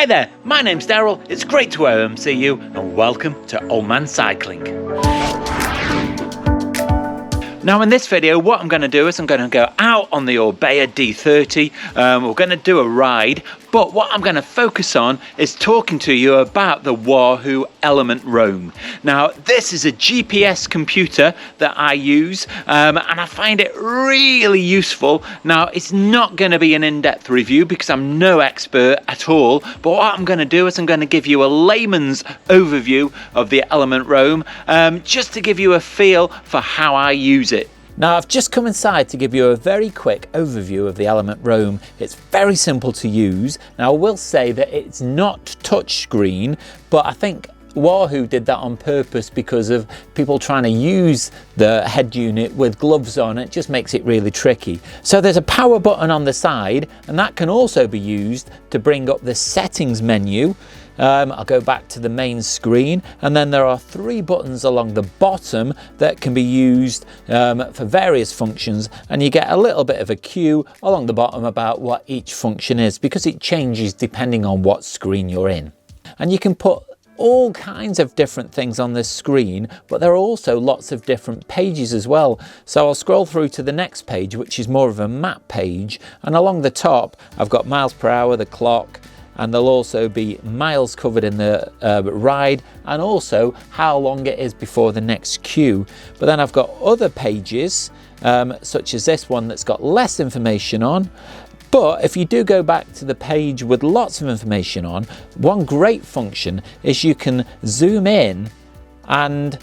Hi there, my name's Darrell, it's great to see you and welcome to Old Man Cycling. Now in this video what I'm going to do is I'm going to go out on the Orbea D30, we're going to do a ride, but what I'm going to focus on is talking to you about the Wahoo Elemnt Roam. Now this is a GPS computer that I use and I find it really useful. Now it's not going to be an in-depth review because I'm no expert at all, but what I'm going to do is I'm going to give you a layman's overview of the Elemnt Roam just to give you a feel for how I use it. Now I've just come inside to give you a very quick overview of the Elemnt Roam. It's very simple to use. Now I will say that it's not touchscreen, but I think Wahoo did that on purpose because of people trying to use the head unit with gloves on. It just makes it really tricky. So there's a power button on the side and that can also be used to bring up the settings menu. I'll go back to the main screen, and then there are 3 buttons along the bottom that can be used for various functions, and you get a little bit of a cue along the bottom about what each function is because it changes depending on what screen you're in. And you can put all kinds of different things on this screen, but there are also lots of different pages as well. So I'll scroll through to the next page, which is more of a map page, and along the top I've got miles per hour, the clock, and there'll also be miles covered in the ride and also how long it is before the next queue. But then I've got other pages such as this one that's got less information on. But if you do go back to the page with lots of information on, one great function is you can zoom in, and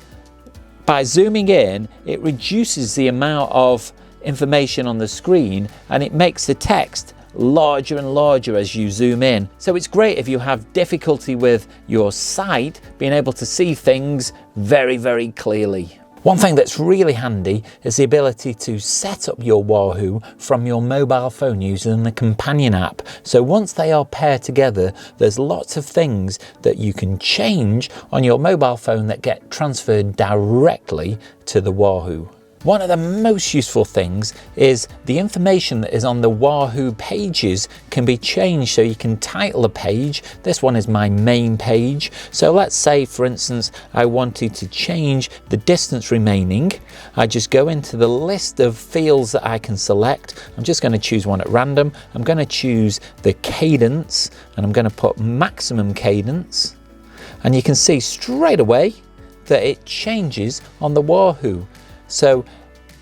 by zooming in it reduces the amount of information on the screen and it makes the text larger and larger as you zoom in. So it's great if you have difficulty with your sight, being able to see things very, very clearly. One thing that's really handy is the ability to set up your Wahoo from your mobile phone using the companion app. So once they are paired together, there's lots of things that you can change on your mobile phone that get transferred directly to the Wahoo. One of the most useful things is the information that is on the Wahoo pages can be changed, so you can title a page. This one is my main page. So let's say, for instance, I wanted to change the distance remaining. I just go into the list of fields that I can select. I'm just going to choose one at random. I'm going to choose the cadence and I'm going to put maximum cadence. And you can see straight away that it changes on the Wahoo. So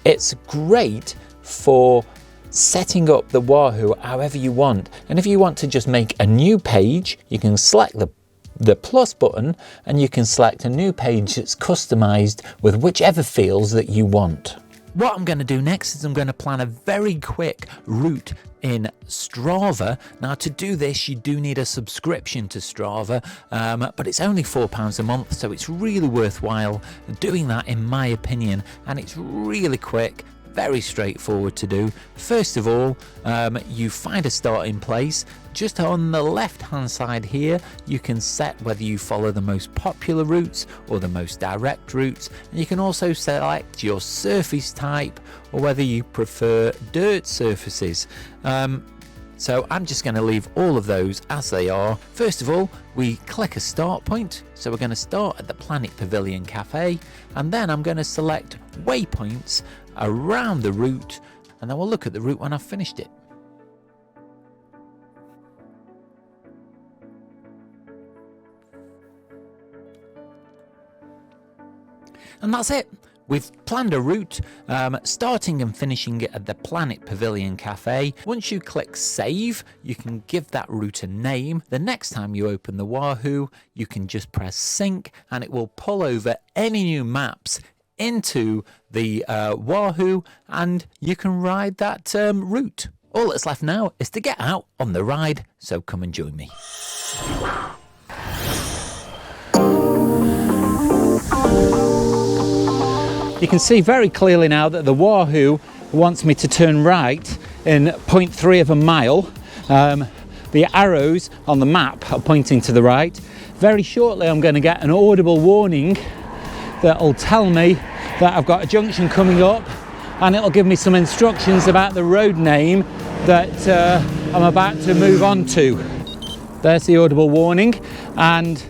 it's great for setting up the Wahoo however you want. And if you want to just make a new page, you can select the plus button and you can select a new page that's customized with whichever fields that you want. What I'm going to do next is I'm going to plan a very quick route in Strava. Now to do this you do need a subscription to Strava, but it's only £4 a month, so it's really worthwhile doing that in my opinion, and it's really quick, very straightforward to do. First of all, you find a starting place. Just on the left hand side here you can set whether you follow the most popular routes or the most direct routes, and you can also select your surface type or whether you prefer dirt surfaces. So I'm just going to leave all of those as they are. First of all, we click a start point, so we're going to start at the Planet Pavilion Cafe, and then I'm going to select waypoints around the route, and then we'll look at the route when I've finished it. And that's it. We've planned a route, starting and finishing it at the Planet Pavilion Cafe. Once you click save, you can give that route a name. The next time you open the Wahoo, you can just press sync and it will pull over any new maps into the Wahoo and you can ride that route. All that's left now is to get out on the ride, so come and join me. You can see very clearly now that the Wahoo wants me to turn right in 0.3 of a mile. The arrows on the map are pointing to the right. Very shortly I'm going to get an audible warning that will tell me that I've got a junction coming up, and it'll give me some instructions about the road name that I'm about to move on to. there's the audible warning and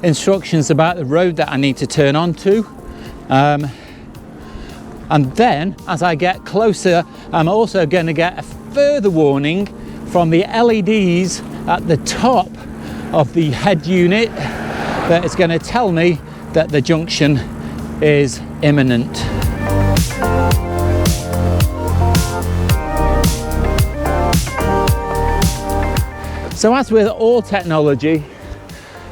instructions about the road that I need to turn onto. And then as I get closer, I'm also going to get a further warning from the LEDs at the top of the head unit that is going to tell me that the junction is imminent. So as with all technology,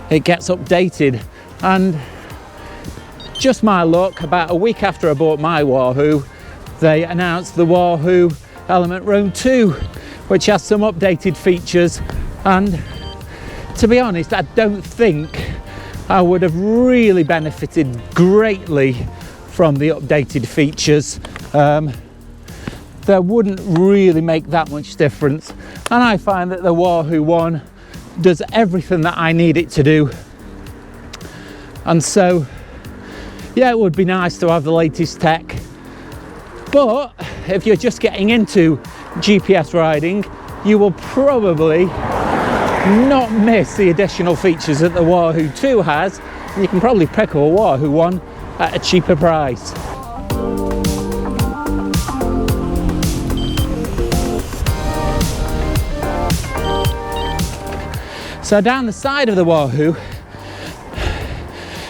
it gets updated, and just my luck, about a week after I bought my Wahoo, they announced the Wahoo Elemnt Roam 2, which has some updated features, and to be honest, I don't think I would have really benefited greatly from the updated features. There wouldn't really make that much difference, and I find that the Wahoo One does everything that I need it to do. And so yeah, it would be nice to have the latest tech, but if you're just getting into GPS riding, you will probably not miss the additional features that the Wahoo 2 has. You can probably pick up a Wahoo One at a cheaper price. So down the side of the Wahoo,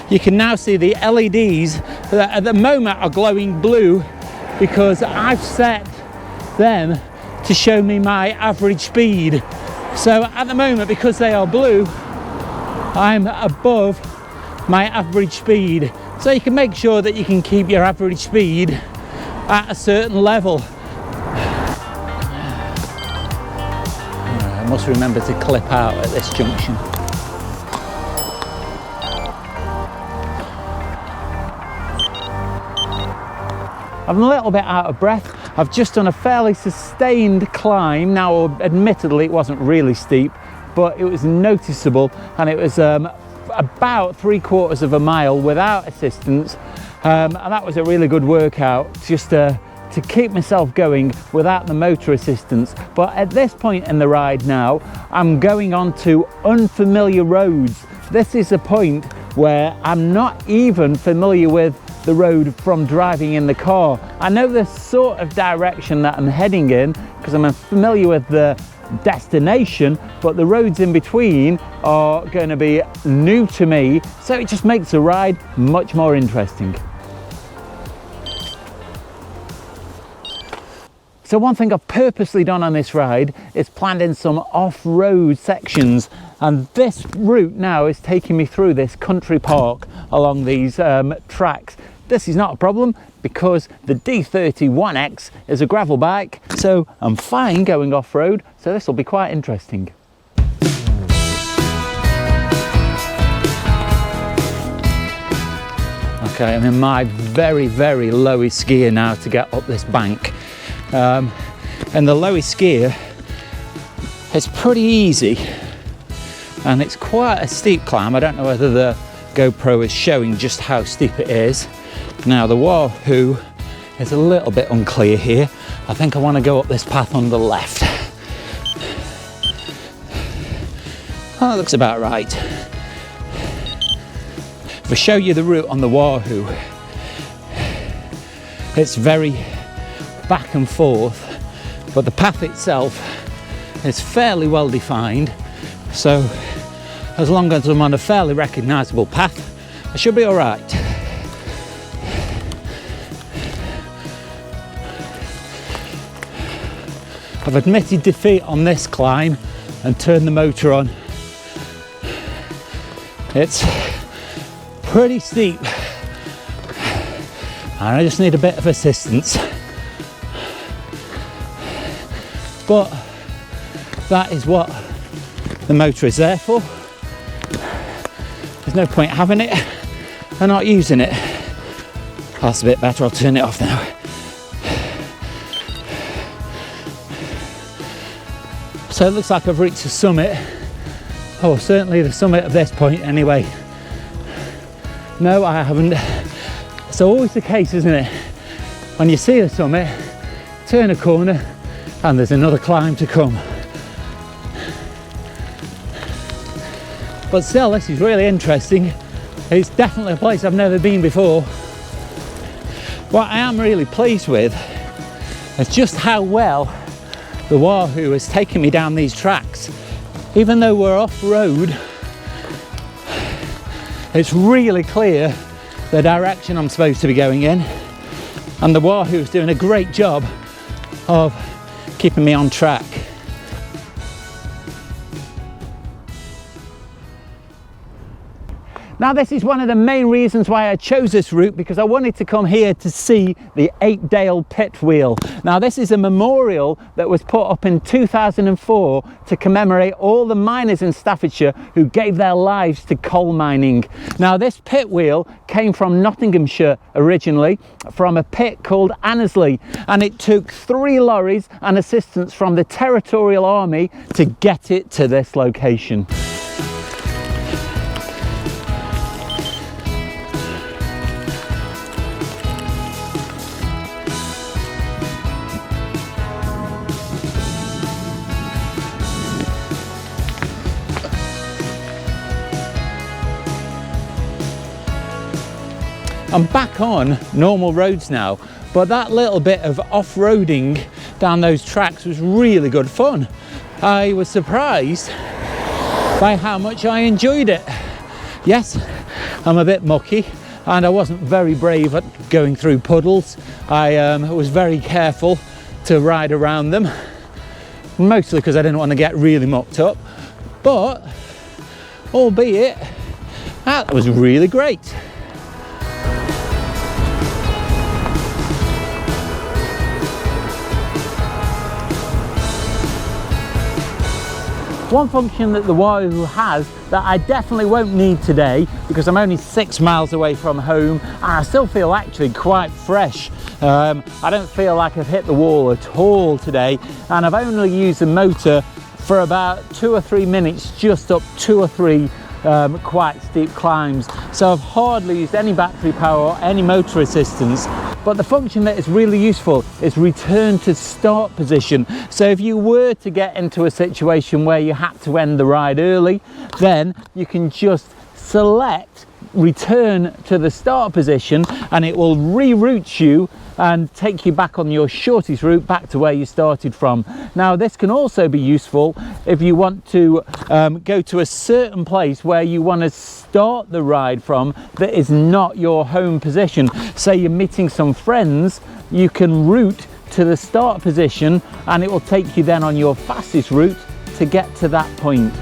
you can now see the LEDs that at the moment are glowing blue because I've set them to show me my average speed. So at the moment, because they are blue, I'm above my average speed. So you can make sure that you can keep your average speed at a certain level. I must remember to clip out at this junction. I'm a little bit out of breath. I've just done a fairly sustained climb. Now, admittedly, it wasn't really steep, but it was noticeable, and it was about 3/4 of a mile without assistance, and that was a really good workout, just to keep myself going without the motor assistance. But at this point in the ride now, I'm going onto unfamiliar roads. This is a point where I'm not even familiar with the road from driving in the car. I know the sort of direction that I'm heading in because I'm familiar with the destination, but the roads in between are going to be new to me, so it just makes the ride much more interesting. So one thing I've purposely done on this ride is planned in some off-road sections, and this route now is taking me through this country park along these tracks. This is not a problem because the D30 1X is a gravel bike, so I'm fine going off-road, so this will be quite interesting. Okay, I'm in my very, very lowest gear now to get up this bank. And the lowest gear is pretty easy, and it's quite a steep climb. I don't know whether the GoPro is showing just how steep it is. Now the Wahoo is a little bit unclear here. I think I want to go up this path on the left. Oh, that looks about right. If I show you the route on the Wahoo, it's very back and forth, but the path itself is fairly well defined, so as long as I'm on a fairly recognisable path, I should be all right. I've admitted defeat on this climb and turned the motor on. It's pretty steep and I just need a bit of assistance. But that is what the motor is there for. There's no point having it and not using it. That's a bit better, I'll turn it off now. So it looks like I've reached the summit. Oh, certainly the summit of this point anyway. No, I haven't. It's always the case, isn't it? When you see the summit, turn a corner, and there's another climb to come. but still, this is really interesting. It's definitely a place I've never been before. What I am really pleased with is just how well the Wahoo has taken me down these tracks. Even though we're off-road, it's really clear the direction I'm supposed to be going in, and the Wahoo is doing a great job of keeping me on track. Now, this is one of the main reasons why I chose this route, because I wanted to come here to see the 8-Dale pit wheel. Now, this is a memorial that was put up in 2004 to commemorate all the miners in Staffordshire who gave their lives to coal mining. Now, this pit wheel came from Nottinghamshire originally, from a pit called Annesley, and it took 3 lorries and assistance from the Territorial Army to get it to this location. I'm back on normal roads now, but that little bit of off-roading down those tracks was really good fun. I was surprised by how much I enjoyed it. Yes, I'm a bit mucky and I wasn't very brave at going through puddles. I was very careful to ride around them, mostly because I didn't want to get really mucked up, but albeit that was really great. One function that the Wahoo has that I definitely won't need today, because I'm only 6 miles away from home and I still feel actually quite fresh. I don't feel like I've hit the wall at all today, and I've only used the motor for about 2 or 3 minutes, just up 2 or 3 quite steep climbs. So I've hardly used any battery power or any motor assistance. But the function that is really useful is return to start position. So if you were to get into a situation where you had to end the ride early, then you can just select return to the start position and it will reroute you and take you back on your shortest route back to where you started from. Now, this can also be useful if you want to go to a certain place where you want to start the ride from that is not your home position. Say you're meeting some friends, you can route to the start position and it will take you then on your fastest route to get to that point.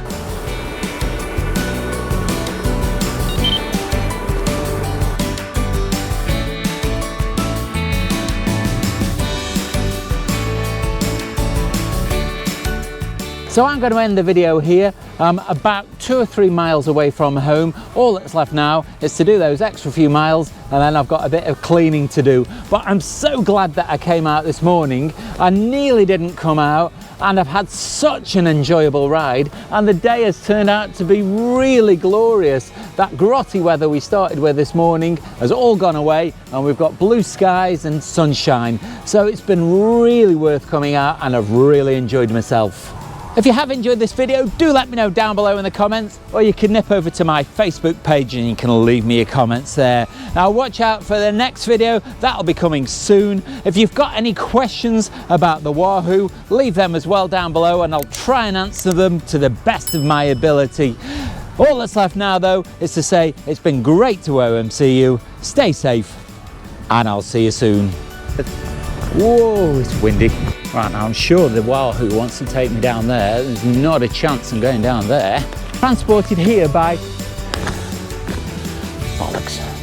So I'm going to end the video here. About 2 or 3 miles away from home. All that's left now is to do those extra few miles, and then I've got a bit of cleaning to do. But I'm so glad that I came out this morning. I nearly didn't come out, and I've had such an enjoyable ride, and the day has turned out to be really glorious. That grotty weather we started with this morning has all gone away, and we've got blue skies and sunshine. So it's been really worth coming out, and I've really enjoyed myself. If you have enjoyed this video, do let me know down below in the comments, or you can nip over to my Facebook page and you can leave me your comments there. Now watch out for the next video, that'll be coming soon. If you've got any questions about the Wahoo, leave them as well down below and I'll try and answer them to the best of my ability. All that's left now though is to say it's been great to OMC you, stay safe, and I'll see you soon. Whoa, it's windy. Right, now I'm sure the Wahoo wants to take me down there. There's not a chance I'm going down there. Transported here by bollocks.